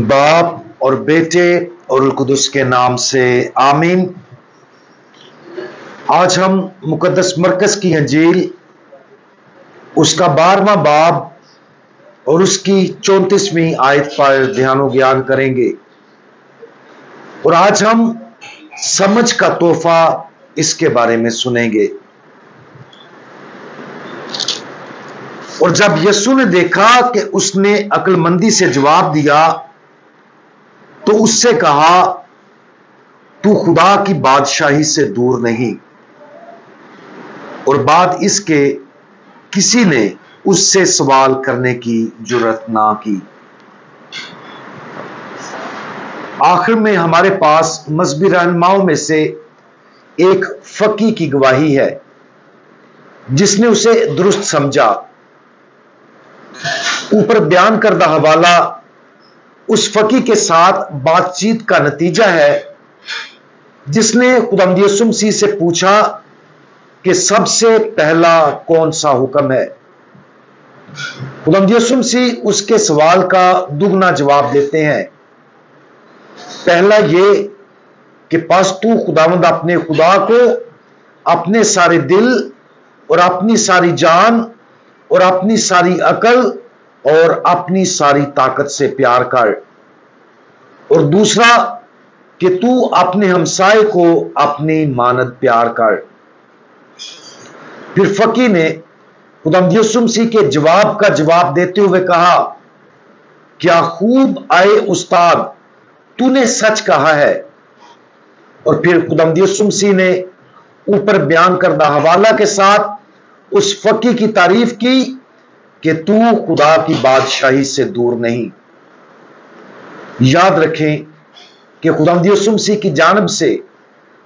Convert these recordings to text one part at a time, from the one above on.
باپ اور بیٹے اور القدس کے نام سے آمین۔ آج ہم مقدس مرکز کی انجیل اس کا 12واں باب اور اس کی 34ویں آیت پر دھیان و گیان کریں گے، اور آج ہم سمجھ کا تحفہ اس کے بارے میں سنیں گے۔ اور جب یسوع نے دیکھا کہ اس نے عقل مندی سے جواب دیا تو اس سے کہا، تو خدا کی بادشاہی سے دور نہیں۔ اور بعد اس کے کسی نے اس سے سوال کرنے کی جرات نہ کی۔ آخر میں ہمارے پاس مذہبی رہنماؤں میں سے ایک فقی کی گواہی ہے جس نے اسے درست سمجھا۔ اوپر بیان کردہ حوالہ اس فقی کے ساتھ بات چیت کا نتیجہ ہے جس نے خداوند یسوع مسیح سے پوچھا کہ سب سے پہلا کون سا حکم ہے۔ خداوند یسوع مسیح اس کے سوال کا دگنا جواب دیتے ہیں۔ پہلا یہ کہ پس تو خداوند اپنے خدا کو اپنے سارے دل اور اپنی ساری جان اور اپنی ساری عقل اور اپنی ساری طاقت سے پیار کر، اور دوسرا کہ تو اپنے ہمسائے کو اپنی مانند پیار کر۔ پھر فقی نے خداوند یسوع مسیح کے جواب کا جواب دیتے ہوئے کہا، کیا خوب آئے استاد، تو نے سچ کہا ہے۔ اور پھر خداوند یسوع مسیح نے اوپر بیان کردہ حوالہ کے ساتھ اس فقی کی تعریف کی کہ تو خدا کی بادشاہی سے دور نہیں۔ یاد رکھیں کہ خداوند یسوع مسیح کی جانب سے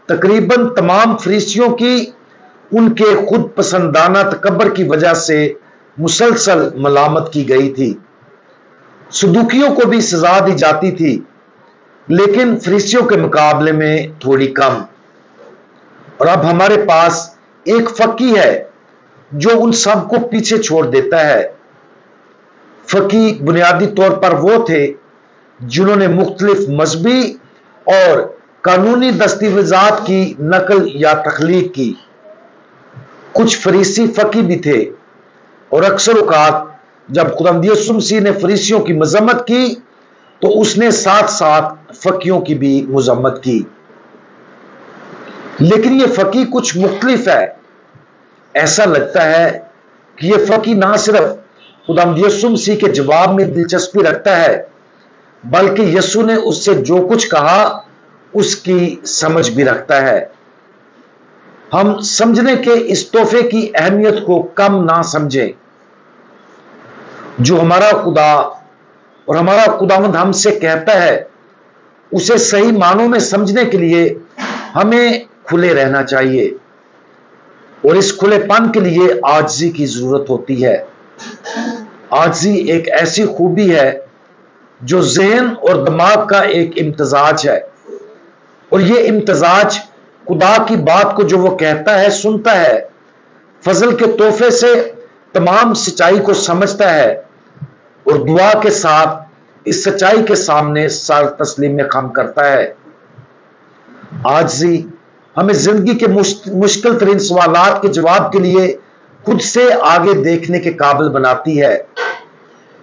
تقریباً تمام فریسیوں کی ان کے خود پسندانہ تکبر کی وجہ سے مسلسل ملامت کی گئی تھی۔ صدوقیوں کو بھی سزا دی جاتی تھی، لیکن فریسیوں کے مقابلے میں تھوڑی کم۔ اور اب ہمارے پاس ایک فقی ہے جو ان سب کو پیچھے چھوڑ دیتا ہے۔ فقی بنیادی طور پر وہ تھے جنہوں نے مختلف مذہبی اور قانونی دستاویزات کی نقل یا تخلیق کی۔ کچھ فریسی فقی بھی تھے، اور اکثر اوقات جب خداوند یسوع مسیح نے فریسیوں کی مذمت کی تو اس نے ساتھ ساتھ فقیوں کی بھی مذمت کی۔ لیکن یہ فقی کچھ مختلف ہے۔ ایسا لگتا ہے کہ یہ فقی نہ صرف خداوند یسوع مسیح کے جواب میں دلچسپی رکھتا ہے، بلکہ یسوع نے اس سے جو کچھ کہا اس کی سمجھ بھی رکھتا ہے۔ ہم سمجھنے کے اس تحفے کی اہمیت کو کم نہ سمجھیں۔ جو ہمارا خدا اور ہمارا خداوند ہم سے کہتا ہے اسے صحیح معنوں میں سمجھنے کے لیے ہمیں کھلے رہنا چاہیے، اور اس کھلے پن کے لیے عاجزی کی ضرورت ہوتی ہے۔ عاجزی ایک ایسی خوبی ہے جو ذہن اور دماغ کا ایک امتزاج ہے، اور یہ امتزاج خدا کی بات کو جو وہ کہتا ہے سنتا ہے، فضل کے تحفے سے تمام سچائی کو سمجھتا ہے، اور دعا کے ساتھ اس سچائی کے سامنے سر تسلیم میں خم کرتا ہے۔ عاجزی ہمیں زندگی کے مشکل ترین سوالات کے جواب کے لیے خود سے آگے دیکھنے کے قابل بناتی ہے۔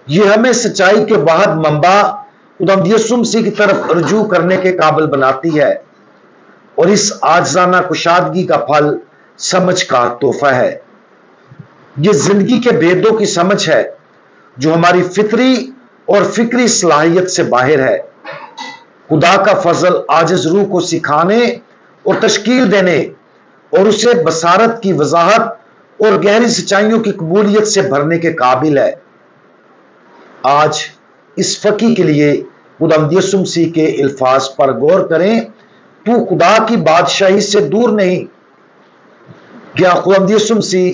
یہ ہمیں سچائی کے واحد منبع خداوند یسوع مسیح کی طرف رجوع کرنے کے قابل بناتی ہے، اور اس عاجزانہ کشادگی کا پھل سمجھ کا تحفہ ہے۔ یہ زندگی کے بھیدوں کی سمجھ ہے جو ہماری فطری اور فکری صلاحیت سے باہر ہے۔ خدا کا فضل عاجز روح کو سکھانے اور تشکیل دینے اور اسے بصارت کی وضاحت اور گہری سچائیوں کی قبولیت سے بھرنے کے قابل ہے۔ آج اس فقی کے لیے خداوند یسوع مسیح کے الفاظ پر غور کریں، تو خدا کی بادشاہی سے دور نہیں۔ کیا خداوند یسوع مسیح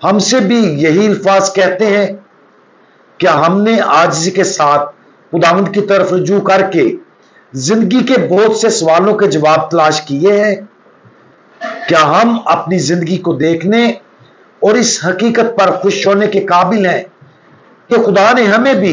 ہم سے بھی یہی الفاظ کہتے ہیں؟ کیا ہم نے عاجزی کے ساتھ خداوند کی طرف رجوع کر کے زندگی کے بہت سے سوالوں کے جواب تلاش کیے ہیں؟ کیا ہم اپنی زندگی کو دیکھنے اور اس حقیقت پر خوش ہونے کے قابل ہیں کہ خدا نے ہمیں بھی